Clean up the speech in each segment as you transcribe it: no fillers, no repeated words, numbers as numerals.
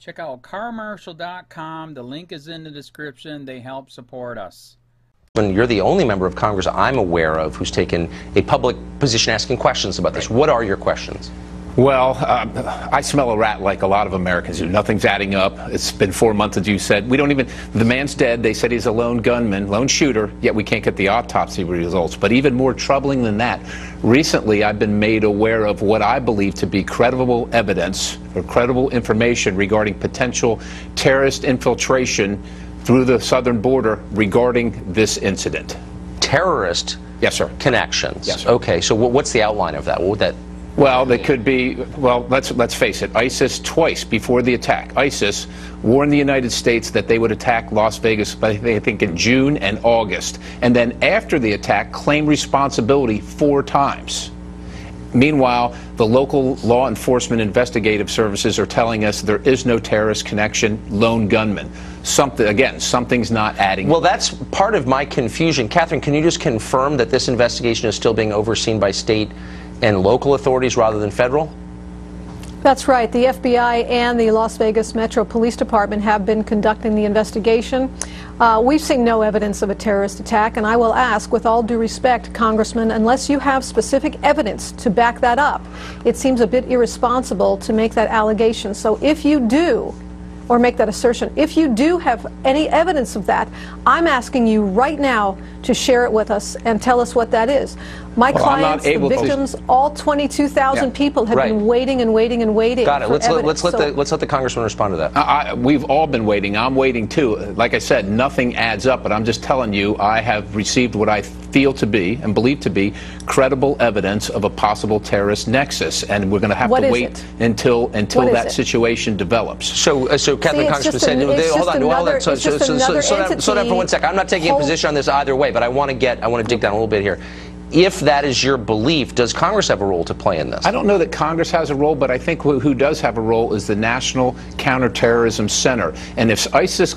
Check out carmarshal.com. The link is in the description. They help support us. You're the only member of Congress I'm aware of who's taken a public position asking questions about this. What are your questions? Well, I smell a rat like a lot of Americans do. Nothing's adding up. It's been 4 months, as you said. We don't even, the man's dead. They said he's a lone gunman, lone shooter, yet we can't get the autopsy results. But even more troubling than that, recently I've been made aware of what I believe to be credible evidence or credible information regarding potential terrorist infiltration through the southern border regarding this incident. Terrorist Yes, sir. connections? Yes, sir. Okay, so what's the outline of that? What would that... Well, they could be, well, let's face it, ISIS twice before the attack. ISIS warned the United States that they would attack Las Vegas, I think in June and August. And then after the attack, claimed responsibility 4 times. Meanwhile, the local law enforcement investigative services are telling us there is no terrorist connection, lone gunman. Something's not adding. Well, that's part of my confusion. Catherine, can you just confirm that this investigation is still being overseen by state and local authorities rather than federal? That's right. The FBI and the Las Vegas Metro Police Department have been conducting the investigation. We've seen no evidence of a terrorist attack, and I will ask, with all due respect, Congressman, unless you have specific evidence to back that up, it seems a bit irresponsible to make that allegation. So if you do, or make that assertion, if you do have any evidence of that, I'm asking you right now to share it with us and tell us what that is. My clients, the victims, all 22,000 people have been waiting and waiting and waiting. Got it. For let's let the congressman respond to that. We've all been waiting. I'm waiting too. Like I said, nothing adds up, but I'm just telling you, I have received what I feel to be and believe to be credible evidence of a possible terrorist nexus, and we're going to have to wait until that situation develops. So Catherine, Congressman said, hold on. Slow down for 1 second. I'm not taking a position on this either way, but I want to dig down a little bit here. If that is your belief, does Congress have a role to play in this? I don't know that Congress has a role, but I think who does have a role is the National Counterterrorism Center. And if ISIS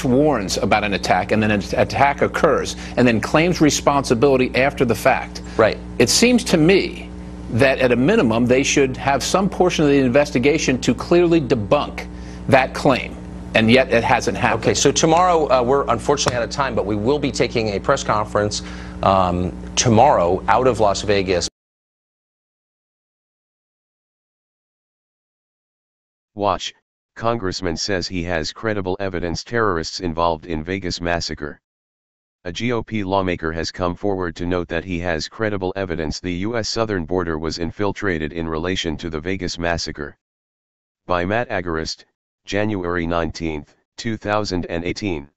warns about an attack and then an attack occurs and then claims responsibility after the fact, it seems to me that at a minimum they should have some portion of the investigation to clearly debunk that claim. And yet it hasn't happened. Okay, so tomorrow, we're unfortunately out of time, but we will be taking a press conference tomorrow out of Las Vegas. Watch, Congressman says he has credible evidence terrorists involved in Vegas massacre. A GOP lawmaker has come forward to note that he has credible evidence the U.S. southern border was infiltrated in relation to the Vegas massacre. By Matt Agorist, January 19, 2018.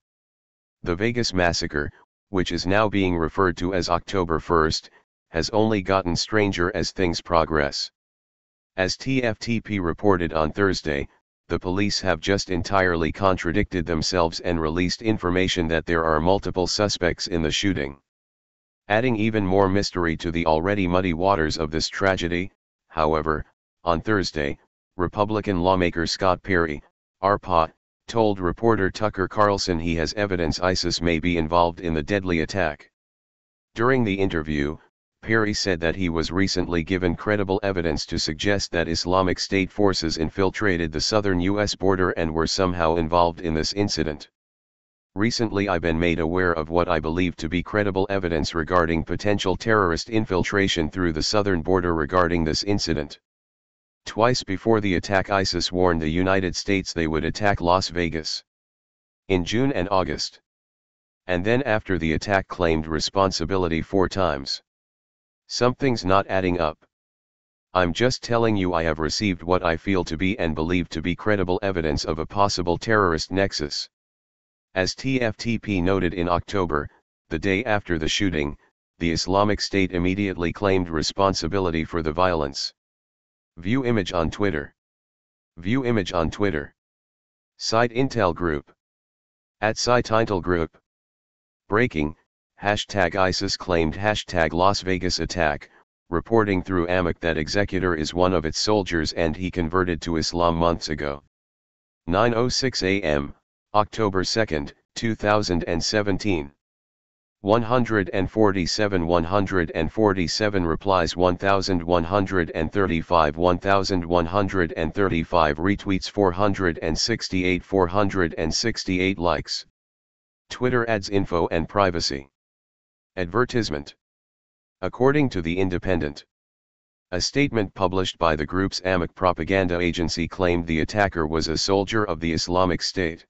The Vegas massacre, which is now being referred to as October 1st, has only gotten stranger as things progress. As TFTP reported on Thursday, the police have just entirely contradicted themselves and released information that there are multiple suspects in the shooting. Adding even more mystery to the already muddy waters of this tragedy, however, on Thursday, Republican lawmaker Scott Perry, RPA, told reporter Tucker Carlson he has evidence ISIS may be involved in the deadly attack. During the interview, Perry said that he was recently given credible evidence to suggest that Islamic State forces infiltrated the southern U.S. border and were somehow involved in this incident. Recently I've been made aware of what I believe to be credible evidence regarding potential terrorist infiltration through the southern border regarding this incident. Twice before the attack ISIS warned the United States they would attack Las Vegas. In June and August. And then after the attack claimed responsibility 4 times. Something's not adding up. I'm just telling you I have received what I feel to be and believe to be credible evidence of a possible terrorist nexus. As TFTP noted in October, the day after the shooting, the Islamic State immediately claimed responsibility for the violence. View image on Twitter. View image on Twitter. Site Intel Group. @SiteIntel Group. Breaking, #ISIS claimed #Las Vegas attack, reporting through AMAC that executor is one of its soldiers and he converted to Islam months ago. 9:06 a.m., October 2, 2017. 147 replies, 1135 retweets, 468 likes. Twitter ads, info and privacy. Advertisement. According to The Independent, a statement published by the group's AMAC propaganda agency claimed the attacker was a soldier of the Islamic State.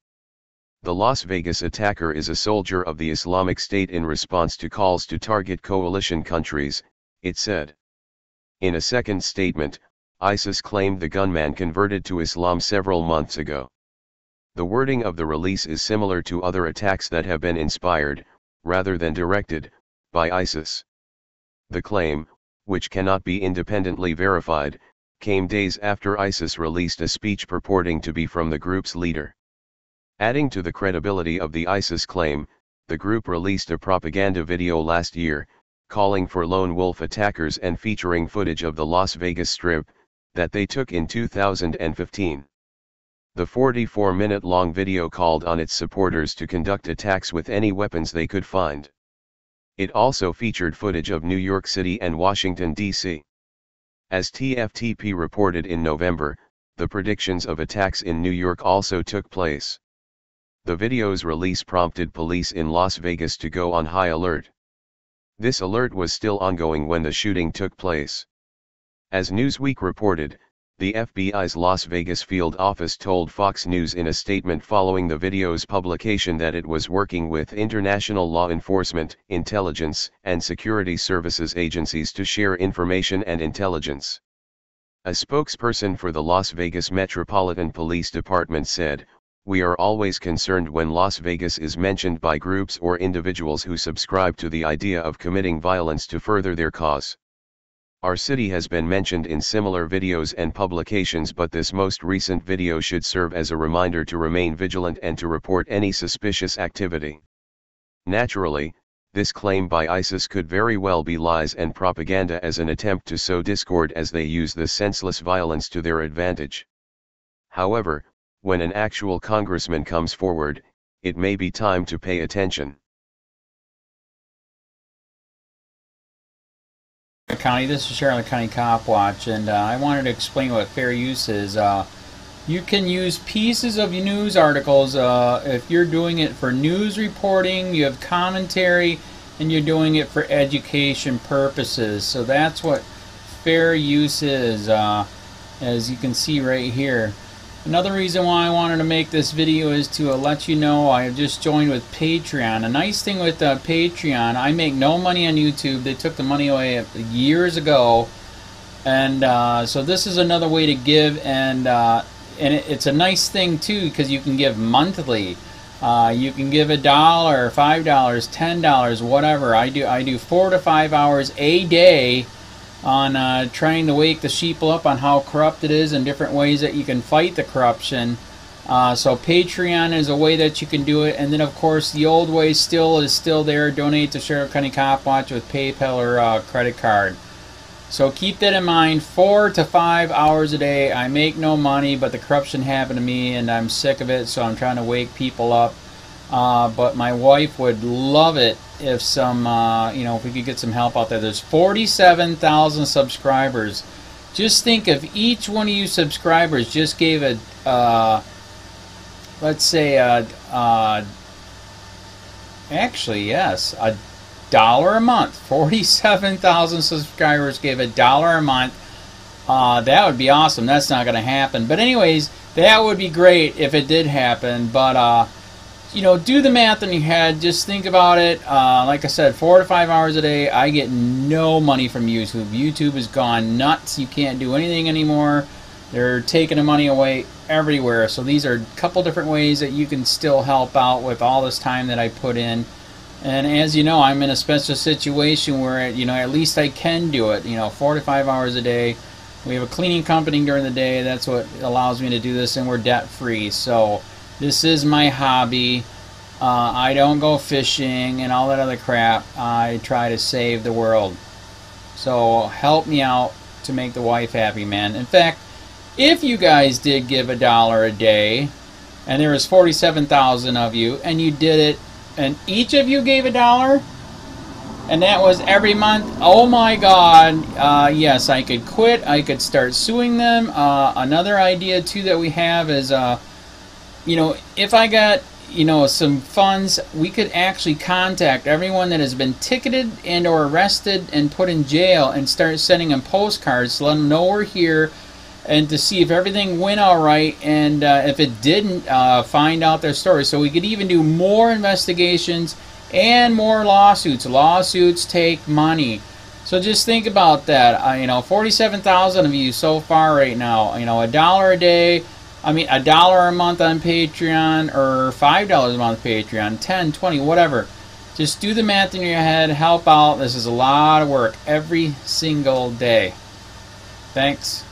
The Las Vegas attacker is a soldier of the Islamic State in response to calls to target coalition countries, it said. In a second statement, ISIS claimed the gunman converted to Islam several months ago. The wording of the release is similar to other attacks that have been inspired, rather than directed, by ISIS. The claim, which cannot be independently verified, came days after ISIS released a speech purporting to be from the group's leader. Adding to the credibility of the ISIS claim, the group released a propaganda video last year, calling for lone wolf attackers and featuring footage of the Las Vegas Strip, that they took in 2015. The 44-minute-long video called on its supporters to conduct attacks with any weapons they could find. It also featured footage of New York City and Washington, D.C. As TFTP reported in November, the predictions of attacks in New York also took place. The video's release prompted police in Las Vegas to go on high alert. This alert was still ongoing when the shooting took place. As Newsweek reported, the FBI's Las Vegas field office told Fox News in a statement following the video's publication that it was working with international law enforcement, intelligence, and security services agencies to share information and intelligence. A spokesperson for the Las Vegas Metropolitan Police Department said, "We are always concerned when Las Vegas is mentioned by groups or individuals who subscribe to the idea of committing violence to further their cause. Our city has been mentioned in similar videos and publications, but this most recent video should serve as a reminder to remain vigilant and to report any suspicious activity." Naturally, this claim by ISIS could very well be lies and propaganda as an attempt to sow discord as they use the senseless violence to their advantage. However, when an actual congressman comes forward, it may be time to pay attention. County, this is Charlotte County Cop Watch, and I wanted to explain what fair use is. You can use pieces of news articles if you're doing it for news reporting, you have commentary, and you're doing it for education purposes. So that's what fair use is, as you can see right here. Another reason why I wanted to make this video is to let you know I have just joined with Patreon. A nice thing with Patreon, I make no money on YouTube. They took the money away years ago, and so this is another way to give, and it's a nice thing too because you can give monthly. You can give $1, $5, $10, whatever. I do 4 to 5 hours a day on trying to wake the sheeple up on how corrupt it is and different ways that you can fight the corruption. So Patreon is a way that you can do it, and then of course the old way is still there. Donate to Sheriff County Cop Watch with PayPal or credit card. So keep that in mind. 4 to 5 hours a day. I make no money, but the corruption happened to me and I'm sick of it, so I'm trying to wake people up. But my wife would love it if if we could get some help out there. There's 47,000 subscribers. Just think if each one of you subscribers just gave let's say actually yes, $1 a month. 47,000 subscribers gave $1 a month. That would be awesome. That's not going to happen. But anyways, that would be great if it did happen. But do the math in your head. Just think about it. Like I said, 4 to 5 hours a day. I get no money from YouTube. YouTube has gone nuts. You can't do anything anymore. They're taking the money away everywhere. So these are a couple different ways that you can still help out with all this time that I put in. And as you know, I'm in a special situation where, at least I can do it. 4 to 5 hours a day. We have a cleaning company during the day. That's what allows me to do this, and we're debt-free. So this is my hobby. I don't go fishing and all that other crap. I try to save the world. So help me out to make the wife happy, man. In fact, if you guys did give $1 a day, and there was 47,000 of you, and you did it, and each of you gave $1, And that was every month. Oh my God. Yes, I could quit. I could start suing them. Another idea too that we have is, you know, if I got, you know, some funds, we could actually contact everyone that has been ticketed and or arrested and put in jail and start sending them postcards to let them know we're here and to see if everything went all right, and if it didn't, find out their story. So we could even do more investigations and more lawsuits. Lawsuits take money. So just think about that. You know, 47,000 of you so far right now, you know, $1 a day, I mean $1 a month on Patreon, or $5 a month Patreon, 10, 20, whatever. Just do the math in your head, help out. This is a lot of work every single day. Thanks.